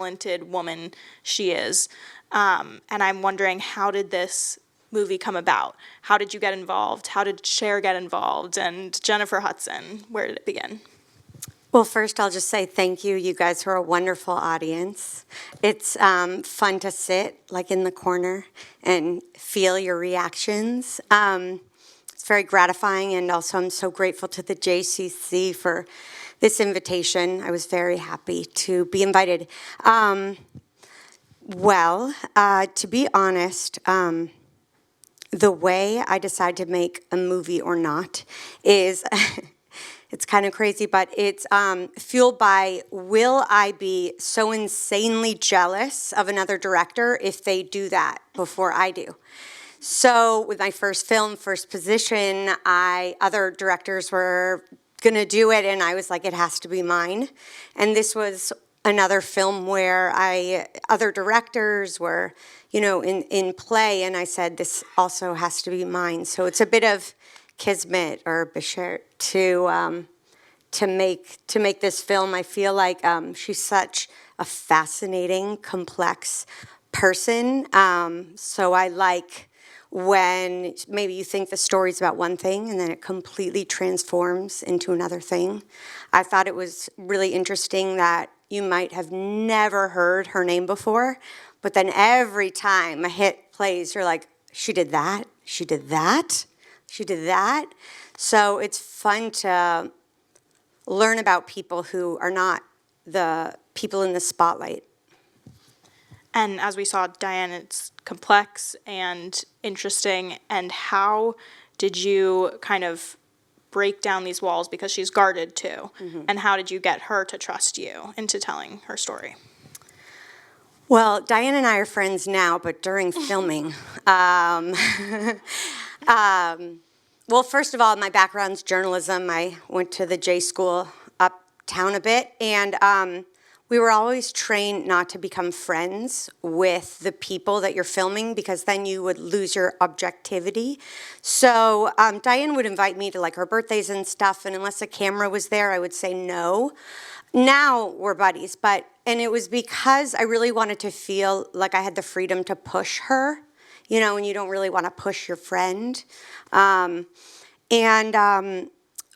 talented woman she is. And I'm wondering, how did this movie come about? How did you get involved? How did Cher get involved? And Jennifer Hudson, where did it begin? Well, first I'll just say thank you. You guys are a wonderful audience. It's fun to sit like in the corner and feel your reactions. It's very gratifying, and also I'm so grateful to the JCC for this invitation. I was very happy to be invited. To be honest, the way I decide to make a movie or not is, it's kind of crazy, but it's fueled by, will I be so insanely jealous of another director if they do that before I do? So with my first film, First Position, other directors were going to do it, and I was like, it has to be mine. And this was another film where other directors were, in play, and I said, this also has to be mine. So it's a bit of kismet or beshert to make this film. I feel like she's such a fascinating, complex person. So I like when maybe you think the story's about one thing and then it completely transforms into another thing. I thought it was really interesting that you might have never heard her name before, but then every time a hit plays, you're like, she did that, she did that, she did that. So it's fun to learn about people who are not the people in the spotlight. And as we saw, Diane, it's complex and interesting. And how did you kind of break down these walls, because she's guarded too? Mm-hmm. And how did you get her to trust you into telling her story? Well, Diane and I are friends now, but during filming, well, first of all, my background's journalism. I went to the J School uptown a bit, and we were always trained not to become friends with the people that you're filming, because then you would lose your objectivity. So Diane would invite me to like her birthdays and stuff, and unless a camera was there, I would say no. Now we're buddies, and it was because I really wanted to feel like I had the freedom to push her, and you don't really want to push your friend.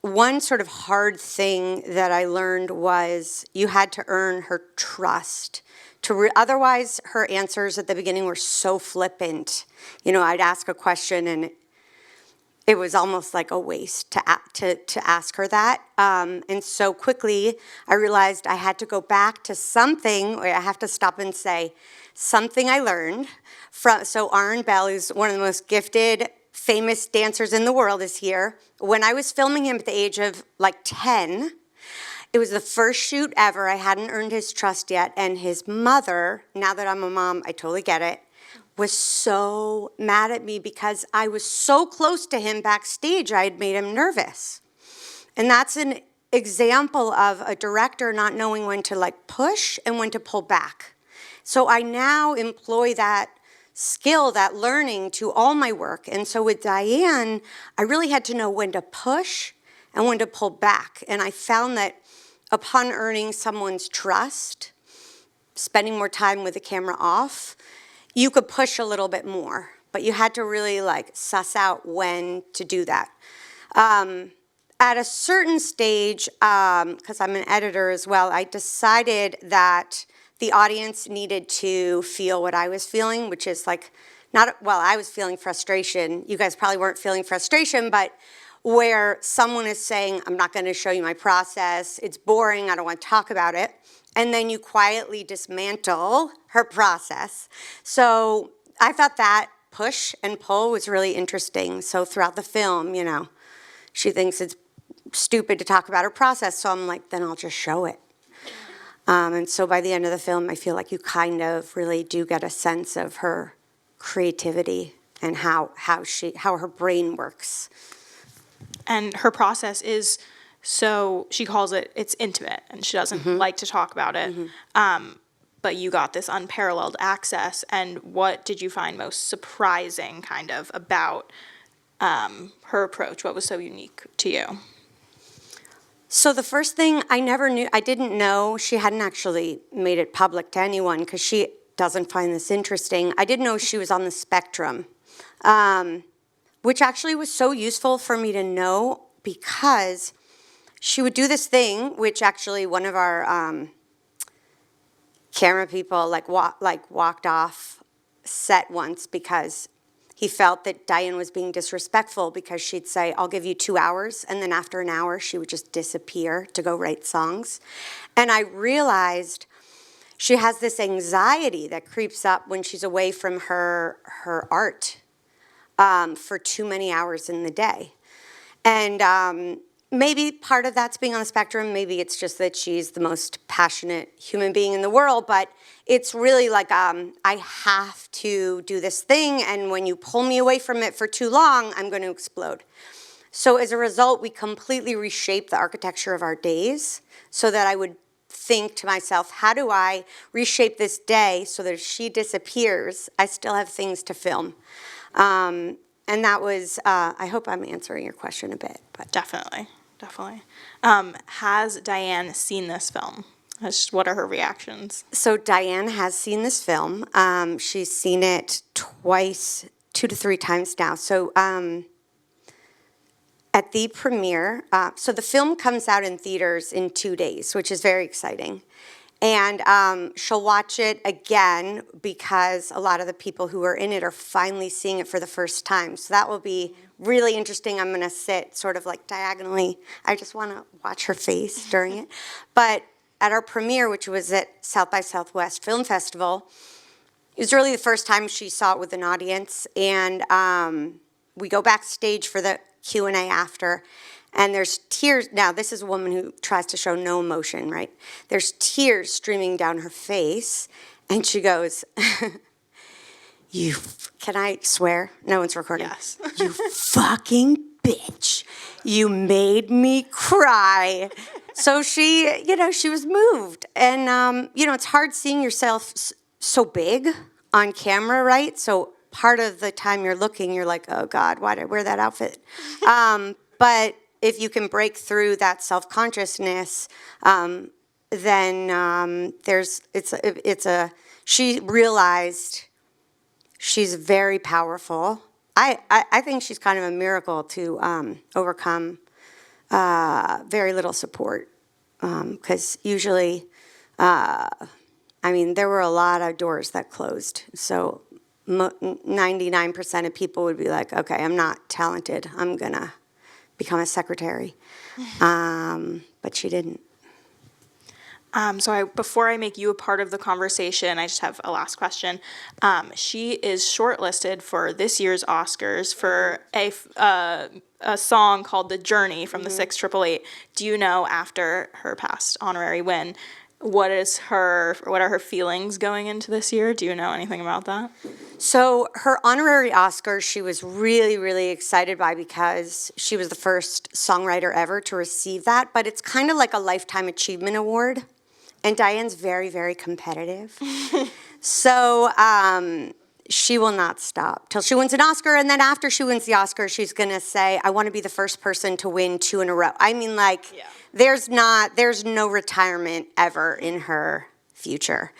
One sort of hard thing that I learned was you had to earn her trust. Otherwise, her answers at the beginning were so flippant. I'd ask a question and it was almost like a waste to ask her that. And so quickly, I realized I had to go back to something, or I have to stop and say, something I learned from, so Aaron Bell, who's one of the most gifted, famous dancers in the world, is here. When I was filming him at the age of like 10, it was the first shoot ever. I hadn't earned his trust yet. And his mother, now that I'm a mom, I totally get it, was so mad at me because I was so close to him backstage, I had made him nervous. And that's an example of a director not knowing when to like push and when to pull back. So I now employ that skill, that learning, to all my work. And so with Diane, I really had to know when to push and when to pull back. And I found that upon earning someone's trust, spending more time with the camera off, you could push a little bit more, but you had to really like suss out when to do that. At a certain stage, because I'm an editor as well, I decided that the audience needed to feel what I was feeling, which is like, I was feeling frustration. You guys probably weren't feeling frustration, but where someone is saying, I'm not gonna show you my process, it's boring, I don't wanna talk about it, and then you quietly dismantle her process. So I thought that push and pull was really interesting. So throughout the film, she thinks it's stupid to talk about her process, so I'm like, then I'll just show it. And so by the end of the film, I feel like you kind of really do get a sense of her creativity and how her brain works. And her process is, so she calls it's intimate, and she doesn't like to talk about it. Mm-hmm. But you got this unparalleled access. And what did you find most surprising kind of about her approach? What was so unique to you? So the first thing I didn't know, she hadn't actually made it public to anyone because she doesn't find this interesting. I didn't know she was on the spectrum, which actually was so useful for me to know because she would do this thing, which actually one of our camera people walked off set once because he felt that Diane was being disrespectful because she'd say, I'll give you 2 hours, and then after an hour, she would just disappear to go write songs. And I realized she has this anxiety that creeps up when she's away from her art for too many hours in the day. And maybe part of that's being on the spectrum. Maybe it's just that she's the most passionate human being in the world, but it's really like I have to do this thing, and when you pull me away from it for too long, I'm going to explode. So as a result, we completely reshaped the architecture of our days so that I would think to myself, how do I reshape this day so that if she disappears, I still have things to film? And that was, I hope I'm answering your question a bit. But Definitely. Has Diane seen this film? What are her reactions? So Diane has seen this film. She's seen it twice, 2 to 3 times now. So at the premiere, so the film comes out in theaters in 2 days, which is very exciting. And she'll watch it again because a lot of the people who are in it are finally seeing it for the first time. So that will be really interesting. I'm going to sit sort of like diagonally. I just want to watch her face during it. But at our premiere, which was at South by Southwest Film Festival, it was really the first time she saw it with an audience. And we go backstage for the Q&A after. And there's tears. Now, this is a woman who tries to show no emotion, right? There's tears streaming down her face. And she goes, can I swear? No one's recording. Yes. You fucking bitch. You made me cry. So she was moved. And, it's hard seeing yourself so big on camera, right? So part of the time you're looking, you're like, oh, God, why did I wear that outfit? But if you can break through that self-consciousness, then she realized she's very powerful. I think she's kind of a miracle to overcome very little support. Because usually, there were a lot of doors that closed. So 99% of people would be like, okay, I'm not talented. I'm going to become a secretary. But she didn't. Before I make you a part of the conversation, I just have a last question. She is shortlisted for this year's Oscars for a song called "The Journey" from the 688. Do you know, after her past honorary win, what are her feelings going into this year? Do you know anything about that? So her honorary Oscar, she was really, really excited by because she was the first songwriter ever to receive that. But it's kind of like a Lifetime Achievement Award. And Diane's very, very competitive. So she will not stop till she wins an Oscar. And then after she wins the Oscar, she's going to say, I want to be the first person to win 2 in a row. Yeah. There's no retirement ever in her future.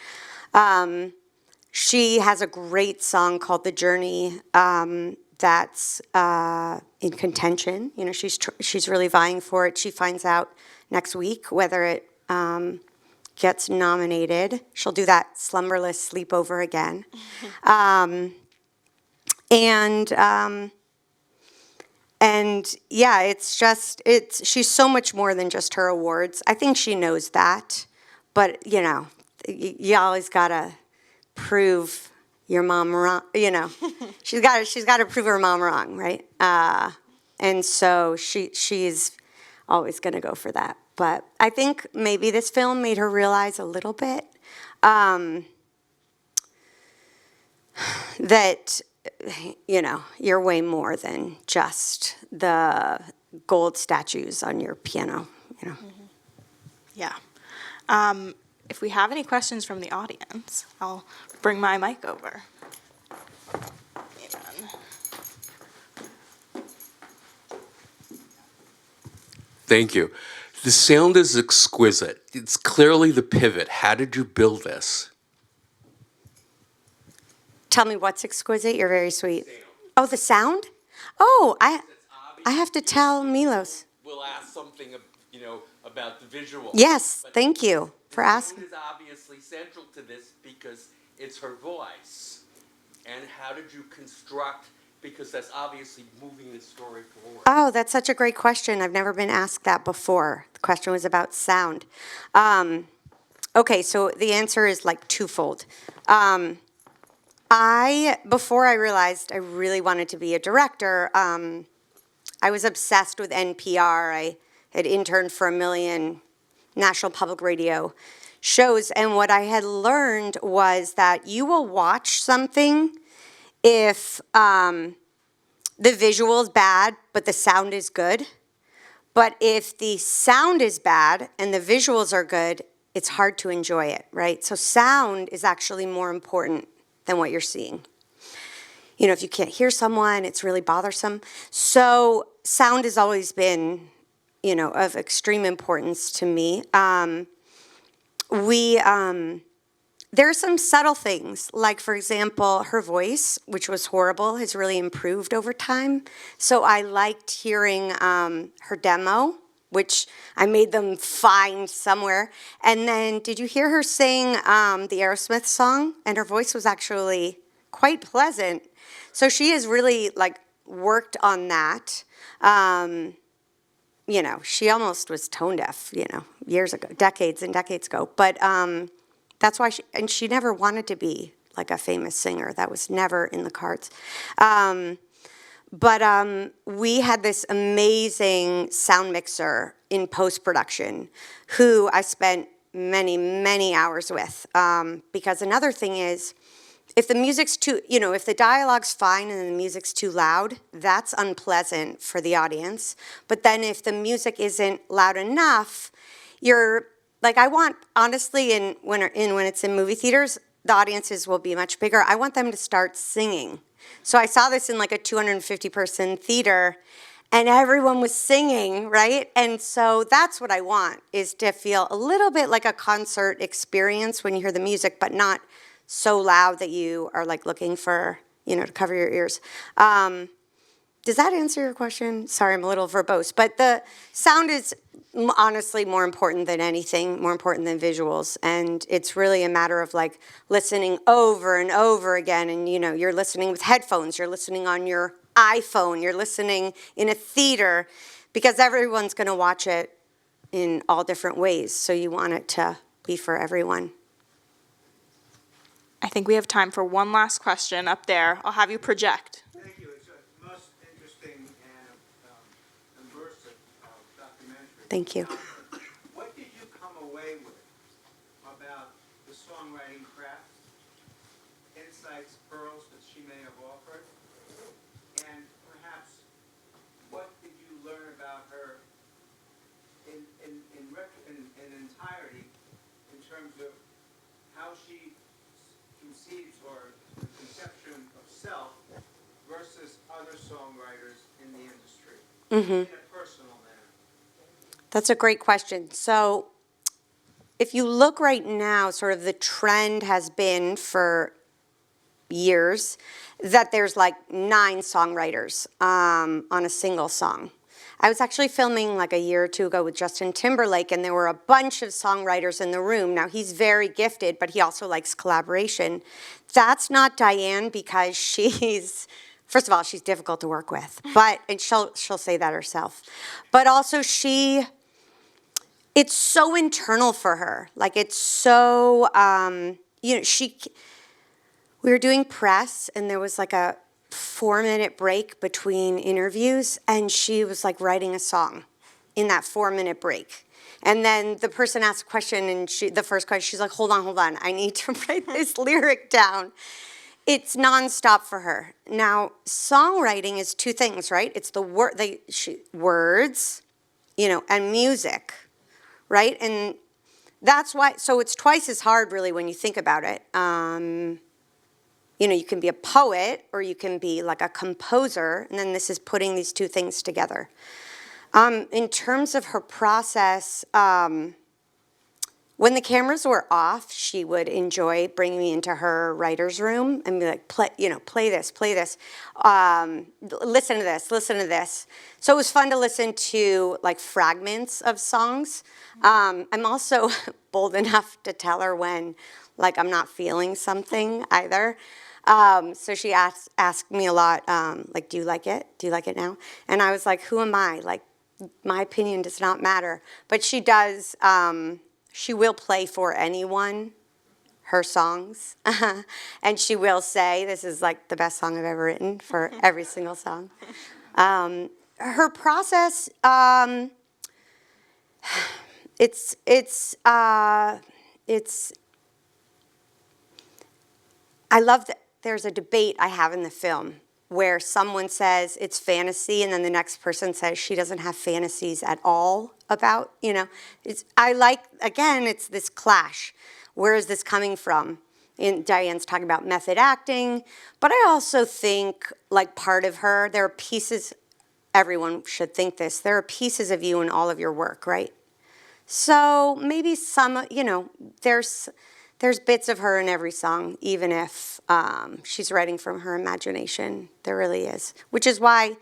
She has a great song called "The Journey" that's in contention. She's really vying for it. She finds out next week whether it gets nominated. She'll do that slumberless sleepover again. And yeah, she's so much more than just her awards. I think she knows that, but you always gotta prove your mom wrong. She's got to prove her mom wrong, right? And so she's always gonna go for that. But I think maybe this film made her realize a little bit that you're way more than just the gold statues on your piano. Yeah. If we have any questions from the audience, I'll bring my mic over. Amen. Thank you. The sound is exquisite. It's clearly the pivot. How did you build this? Tell me what's exquisite. You're very sweet. Oh, the sound? Oh, I have to tell Milos. We'll ask something, about the visual. Yes, thank you for asking. The sound is obviously central to this because it's her voice. And how did you construct, because that's obviously moving the story forward. Oh, that's such a great question. I've never been asked that before. The question was about sound. Okay, so the answer is like twofold. Before I realized I really wanted to be a director, I was obsessed with NPR. I had interned for 1 million National Public Radio shows, and what I had learned was that you will watch something if the visual is bad, but the sound is good. But if the sound is bad and the visuals are good, it's hard to enjoy it, right? So sound is actually more important than what you're seeing. If you can't hear someone, it's really bothersome. So sound has always been, of extreme importance to me. There are some subtle things, like, for example, her voice, which was horrible, has really improved over time. So I liked hearing her demo, which I made them find somewhere. And then, did you hear her sing the Aerosmith song? And her voice was actually quite pleasant. So she has really, worked on that. She almost was tone deaf, years ago, decades and decades ago. But that's why she never wanted to be like a famous singer. That was never in the cards. But we had this amazing sound mixer in post-production who I spent many, many hours with. Because another thing is, if the music's too, if the dialogue's fine and the music's too loud, that's unpleasant for the audience. But then if the music isn't loud enough, I want, honestly, when it's in movie theaters, the audiences will be much bigger. I want them to start singing. So I saw this in a 250-person theater, and everyone was singing, right? And so that's what I want, is to feel a little bit like a concert experience when you hear the music, but not so loud that you are looking for, to cover your ears. Does that answer your question? Sorry, I'm a little verbose. But the sound is honestly more important than anything, more important than visuals. And it's really a matter of listening over and over again. And, you're listening with headphones, you're listening on your iPhone, you're listening in a theater, because everyone's going to watch it in all different ways. So you want it to be for everyone. I think we have time for one last question up there. I'll have you project. Thank you. It's a most interesting and immersive documentary. Thank you. What did you come away with about the songwriting craft, insights, pearls that she may have offered, and perhaps what did you learn about her in entirety in terms of how she conceives or the conception of self versus other songwriters in the industry, in a personal manner? That's a great question. So if you look right now, sort of the trend has been for years that there's 9 songwriters on a single song. I was actually filming a year or two ago with Justin Timberlake, and there were a bunch of songwriters in the room. Now, he's very gifted, but he also likes collaboration. That's not Diane, because first of all, she's difficult to work with, and she'll say that herself. But also it's so internal for her. It's so, we were doing press, and there was a 4-minute break between interviews, and she was writing a song in that 4-minute break. And then the person asked a question, and the first question, she's like, hold on, I need to write this lyric down. It's nonstop for her. Now, songwriting is 2 things, right? It's the words, and music, right? And that's why, so it's twice as hard, really, when you think about it. You can be a poet, or you can be a composer, and then this is putting these 2 things together. In terms of her process, when the cameras were off, she would enjoy bringing me into her writer's room and be like, play this, listen to this, listen to this. So it was fun to listen to like fragments of songs. I'm also bold enough to tell her when like I'm not feeling something either. So she asked me a lot, like, do you like it? Do you like it now? And I was like, who am I? Like, my opinion does not matter. But she does, she will play for anyone her songs. And she will say, this is like the best song I've ever written for every single song. Her process, I love that there's a debate I have in the film where someone says it's fantasy and then the next person says she doesn't have fantasies at all about, it's this clash. Where is this coming from? Diane's talking about method acting, but I also think like part of her, there are pieces, everyone should think this, there are pieces of you in all of your work, right? So maybe some, there's bits of her in every song, even if she's writing from her imagination. There really is. Which is why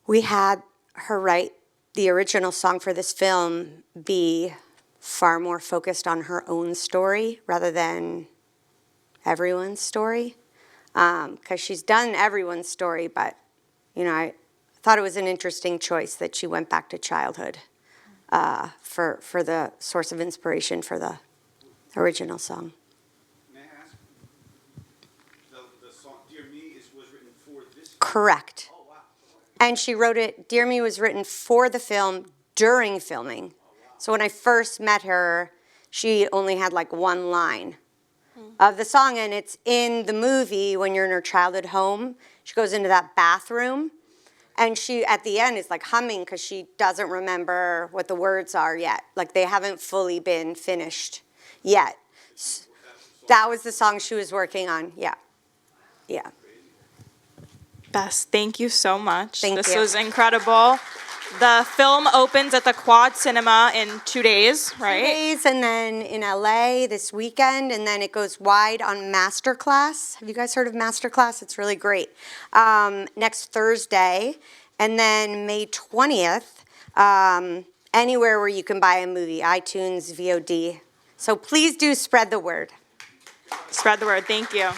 we had her write the original song for this film be far more focused on her own story rather than everyone's story. Because she's done everyone's story, but, I thought it was an interesting choice that she went back to childhood for the source of inspiration for the original song. May I ask, the song Dear Me was written for this film? Correct. Oh, wow. And she wrote it, Dear Me was written for the film during filming. Oh, wow. So when I first met her, she only had like one line of the song, and it's in the movie when you're in her childhood home. She goes into that bathroom, and she, at the end, is like humming because she doesn't remember what the words are yet. Like they haven't fully been finished yet. That was the song she was working on. Yeah. Bess, thank you so much. Thank This you. was incredible. The film opens at the Quad Cinema in 2 days, right? 2 days, and then in LA this weekend, and then it goes wide on Masterclass. Have you guys heard of Masterclass? It's really great. Next Thursday, and then May 20th, anywhere where you can buy a movie, iTunes, VOD. So please do spread the word. Spread the word. Thank you.